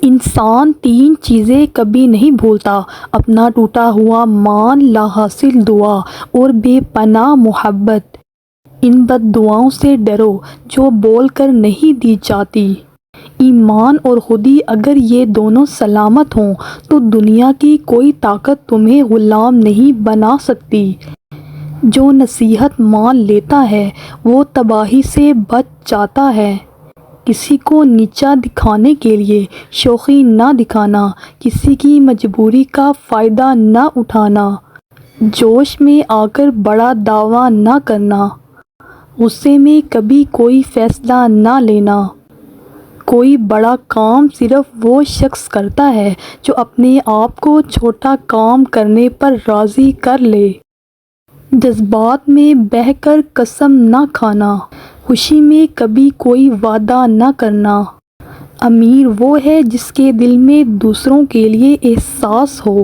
انسان تین چیزیں کبھی نہیں بھولتا: اپنا ٹوٹا ہوا مان، لا حاصل دعا اور بے پناہ محبت۔ ان بد دعاؤں سے ڈرو جو بول کر نہیں دی جاتی۔ ایمان اور خودی اگر یہ دونوں سلامت ہوں تو دنیا کی کوئی طاقت تمہیں غلام نہیں بنا سکتی۔ جو نصیحت مان لیتا ہے وہ تباہی سے بچ جاتا ہے۔ کسی کو نیچا دکھانے کے لیے شوخی نہ دکھانا، کسی کی مجبوری کا فائدہ نہ اٹھانا، جوش میں آ کر بڑا دعویٰ نہ کرنا، غصے میں کبھی کوئی فیصلہ نہ لینا۔ کوئی بڑا کام صرف وہ شخص کرتا ہے جو اپنے آپ کو چھوٹا کام کرنے پر راضی کر لے۔ جذبات میں بہہ کر قسم نہ کھانا، خوشی میں کبھی کوئی وعدہ نہ کرنا۔ امیر وہ ہے جس کے دل میں دوسروں کے لیے احساس ہو۔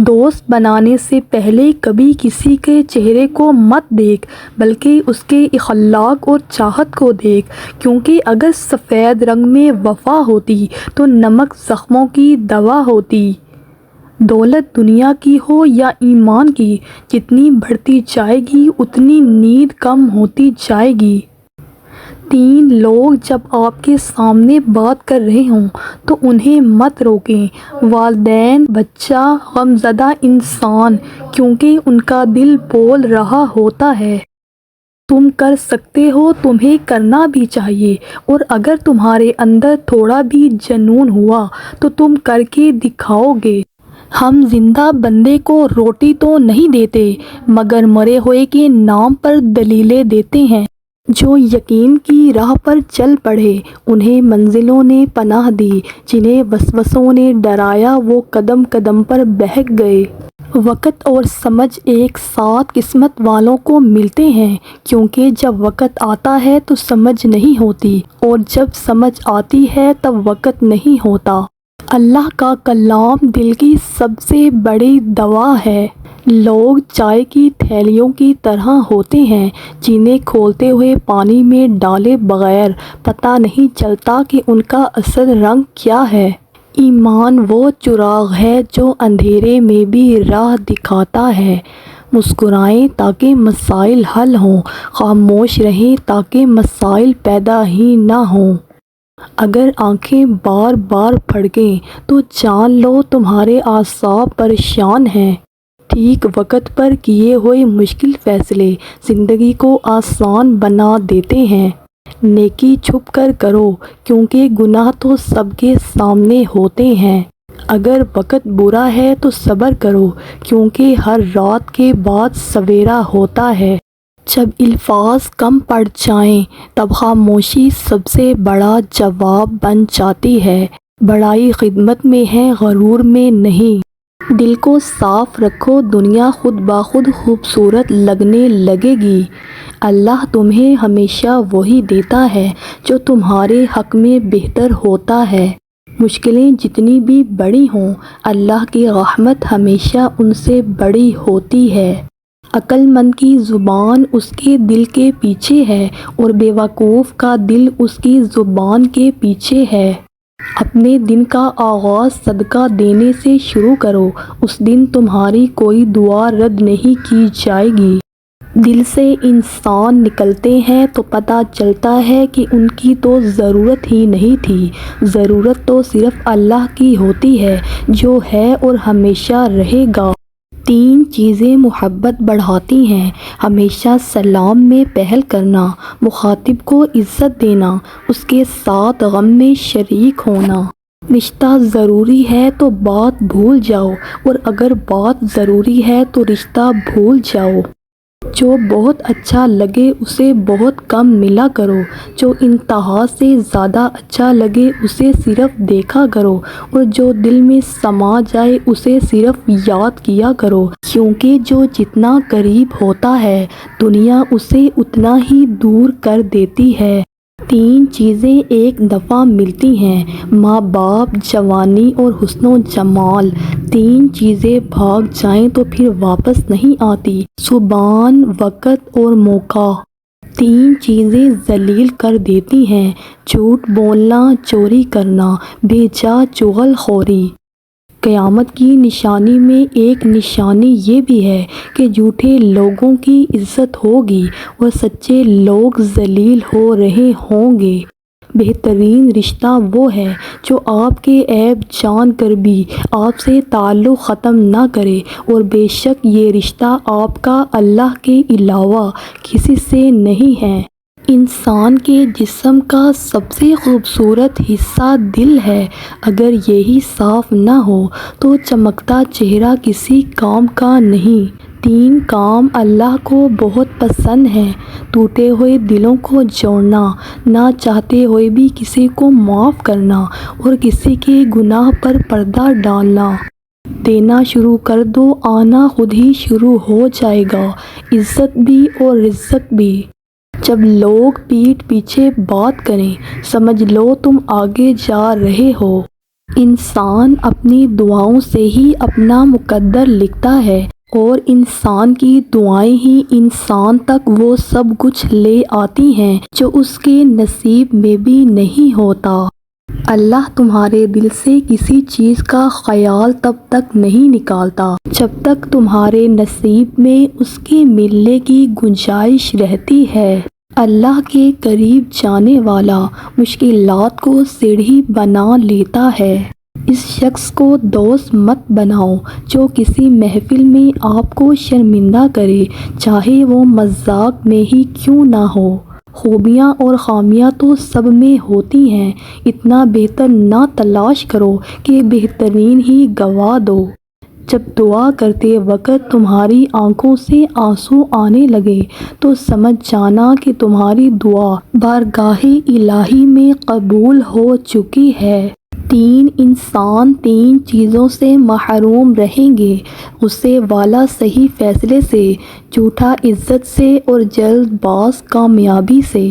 دوست بنانے سے پہلے کبھی کسی کے چہرے کو مت دیکھ بلکہ اس کے اخلاق اور چاہت کو دیکھ، کیونکہ اگر سفید رنگ میں وفا ہوتی تو نمک زخموں کی دوا ہوتی۔ دولت دنیا کی ہو یا ایمان کی، جتنی بڑھتی جائے گی اتنی نیند کم ہوتی جائے گی۔ تین لوگ جب آپ کے سامنے بات کر رہے ہوں تو انہیں مت روکیں: والدین، بچہ، غمزدہ انسان، کیونکہ ان کا دل بول رہا ہوتا ہے۔ تم کر سکتے ہو، تمہیں کرنا بھی چاہیے، اور اگر تمہارے اندر تھوڑا بھی جنون ہوا تو تم کر کے دکھاؤ گے۔ ہم زندہ بندے کو روٹی تو نہیں دیتے مگر مرے ہوئے کے نام پر دلیلیں دیتے ہیں۔ جو یقین کی راہ پر چل پڑے انہیں منزلوں نے پناہ دی، جنہیں وسوسوں نے ڈرایا وہ قدم قدم پر بہک گئے۔ وقت اور سمجھ ایک ساتھ قسمت والوں کو ملتے ہیں، کیونکہ جب وقت آتا ہے تو سمجھ نہیں ہوتی اور جب سمجھ آتی ہے تب وقت نہیں ہوتا۔ اللہ کا کلام دل کی سب سے بڑی دوا ہے۔ لوگ چائے کی تھیلیوں کی طرح ہوتے ہیں جنہیں کھولتے ہوئے پانی میں ڈالے بغیر پتہ نہیں چلتا کہ ان کا اصل رنگ کیا ہے۔ ایمان وہ چراغ ہے جو اندھیرے میں بھی راہ دکھاتا ہے۔ مسکرائیں تاکہ مسائل حل ہوں، خاموش رہیں تاکہ مسائل پیدا ہی نہ ہوں۔ اگر آنکھیں بار بار پھڑکیں تو جان لو تمہارے اعصاب پریشان ہیں۔ ٹھیک وقت پر کیے ہوئے مشکل فیصلے زندگی کو آسان بنا دیتے ہیں۔ نیکی چھپ کر کرو کیونکہ گناہ تو سب کے سامنے ہوتے ہیں۔ اگر وقت برا ہے تو صبر کرو کیونکہ ہر رات کے بعد سویرا ہوتا ہے۔ جب الفاظ کم پڑ جائیں تب خاموشی سب سے بڑا جواب بن جاتی ہے۔ بڑائی خدمت میں ہے، غرور میں نہیں۔ دل کو صاف رکھو، دنیا خود بخود خوبصورت لگنے لگے گی۔ اللہ تمہیں ہمیشہ وہی دیتا ہے جو تمہارے حق میں بہتر ہوتا ہے۔ مشکلیں جتنی بھی بڑی ہوں، اللہ کی رحمت ہمیشہ ان سے بڑی ہوتی ہے۔ عقل مند کی زبان اس کے دل کے پیچھے ہے اور بے وقوف کا دل اس کی زبان کے پیچھے ہے۔ اپنے دن کا آغاز صدقہ دینے سے شروع کرو، اس دن تمہاری کوئی دعا رد نہیں کی جائے گی۔ دل سے انسان نکلتے ہیں تو پتہ چلتا ہے کہ ان کی تو ضرورت ہی نہیں تھی۔ ضرورت تو صرف اللہ کی ہوتی ہے جو ہے اور ہمیشہ رہے گا۔ تین چیزیں محبت بڑھاتی ہیں: ہمیشہ سلام میں پہل کرنا، مخاطب کو عزت دینا، اس کے ساتھ غم میں شریک ہونا۔ رشتہ ضروری ہے تو بات بھول جاؤ اور اگر بات ضروری ہے تو رشتہ بھول جاؤ۔ جو بہت اچھا لگے اسے بہت کم ملا کرو، جو انتہا سے زیادہ اچھا لگے اسے صرف دیکھا کرو، اور جو دل میں سما جائے اسے صرف یاد کیا کرو، کیونکہ جو جتنا قریب ہوتا ہے دنیا اسے اتنا ہی دور کر دیتی ہے۔ تین چیزیں ایک دفعہ ملتی ہیں: ماں باپ، جوانی اور حسن و جمال۔ تین چیزیں بھاگ جائیں تو پھر واپس نہیں آتی: زبان، وقت اور موقع۔ تین چیزیں ذلیل کر دیتی ہیں: جھوٹ بولنا، چوری کرنا، بے جا چغل خوری۔ قیامت کی نشانی میں ایک نشانی یہ بھی ہے کہ جھوٹے لوگوں کی عزت ہوگی اور سچے لوگ ذلیل ہو رہے ہوں گے۔ بہترین رشتہ وہ ہے جو آپ کے عیب جان کر بھی آپ سے تعلق ختم نہ کرے، اور بے شک یہ رشتہ آپ کا اللہ کے علاوہ کسی سے نہیں ہے۔ انسان کے جسم کا سب سے خوبصورت حصہ دل ہے، اگر یہی صاف نہ ہو تو چمکتا چہرہ کسی کام کا نہیں۔ تین کام اللہ کو بہت پسند ہیں: ٹوٹے ہوئے دلوں کو جوڑنا، نہ چاہتے ہوئے بھی کسی کو معاف کرنا، اور کسی کے گناہ پر پردہ ڈالنا۔ دینا شروع کر دو، آنا خود ہی شروع ہو جائے گا، عزت بھی اور رزق بھی۔ جب لوگ پیٹھ پیچھے بات کریں، سمجھ لو تم آگے جا رہے ہو۔ انسان اپنی دعاؤں سے ہی اپنا مقدر لکھتا ہے، اور انسان کی دعائیں ہی انسان تک وہ سب کچھ لے آتی ہیں جو اس کے نصیب میں بھی نہیں ہوتا۔ اللہ تمہارے دل سے کسی چیز کا خیال تب تک نہیں نکالتا جب تک تمہارے نصیب میں اس کے ملنے کی گنجائش رہتی ہے۔ اللہ کے قریب جانے والا مشکلات کو سیڑھی بنا لیتا ہے۔ اس شخص کو دوست مت بناؤ جو کسی محفل میں آپ کو شرمندہ کرے، چاہے وہ مذاق میں ہی کیوں نہ ہو۔ خوبیاں اور خامیاں تو سب میں ہوتی ہیں، اتنا بہتر نہ تلاش کرو کہ بہترین ہی گنوا دو۔ جب دعا کرتے وقت تمہاری آنکھوں سے آنسو آنے لگے تو سمجھ جانا کہ تمہاری دعا بارگاہ الہی میں قبول ہو چکی ہے۔ انسان تین چیزوں سے محروم رہیں گے: غصے والا صحیح فیصلے سے، جھوٹا عزت سے، اور جلد باز کامیابی سے۔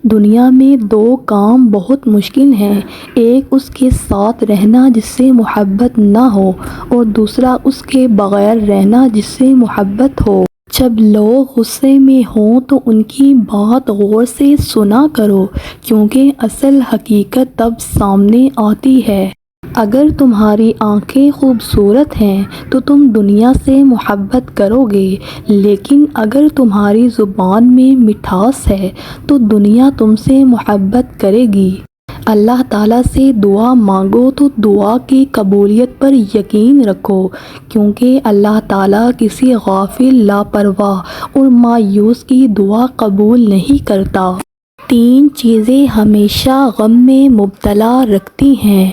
دنیا میں دو کام بہت مشکل ہیں: ایک اس کے ساتھ رہنا جس سے محبت نہ ہو، اور دوسرا اس کے بغیر رہنا جس سے محبت ہو۔ جب لوگ غصے میں ہوں تو ان کی بات غور سے سنا کرو، کیونکہ اصل حقیقت تب سامنے آتی ہے۔ اگر تمہاری آنکھیں خوبصورت ہیں تو تم دنیا سے محبت کرو گے، لیکن اگر تمہاری زبان میں مٹھاس ہے تو دنیا تم سے محبت کرے گی۔ اللہ تعالیٰ سے دعا مانگو تو دعا کی قبولیت پر یقین رکھو، کیونکہ اللہ تعالیٰ کسی غافل، لاپرواہ اور مایوس کی دعا قبول نہیں کرتا۔ تین چیزیں ہمیشہ غم میں مبتلا رکھتی ہیں: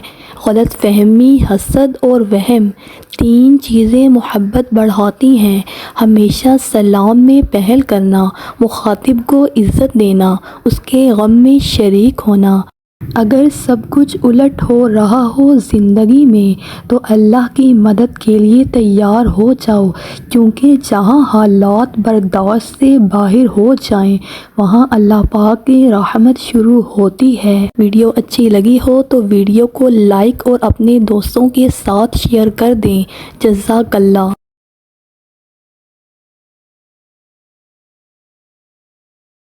غلط فہمی، حسد اور وہم۔ تین چیزیں محبت بڑھاتی ہیں: ہمیشہ سلام میں پہل کرنا، مخاطب کو عزت دینا، اس کے غم میں شریک ہونا۔ اگر سب کچھ الٹ ہو رہا ہو زندگی میں تو اللہ کی مدد کے لیے تیار ہو جاؤ، کیونکہ جہاں حالات برداشت سے باہر ہو جائیں وہاں اللہ پاک کی رحمت شروع ہوتی ہے۔ ویڈیو اچھی لگی ہو تو ویڈیو کو لائک اور اپنے دوستوں کے ساتھ شیئر کر دیں۔ جزاک اللہ۔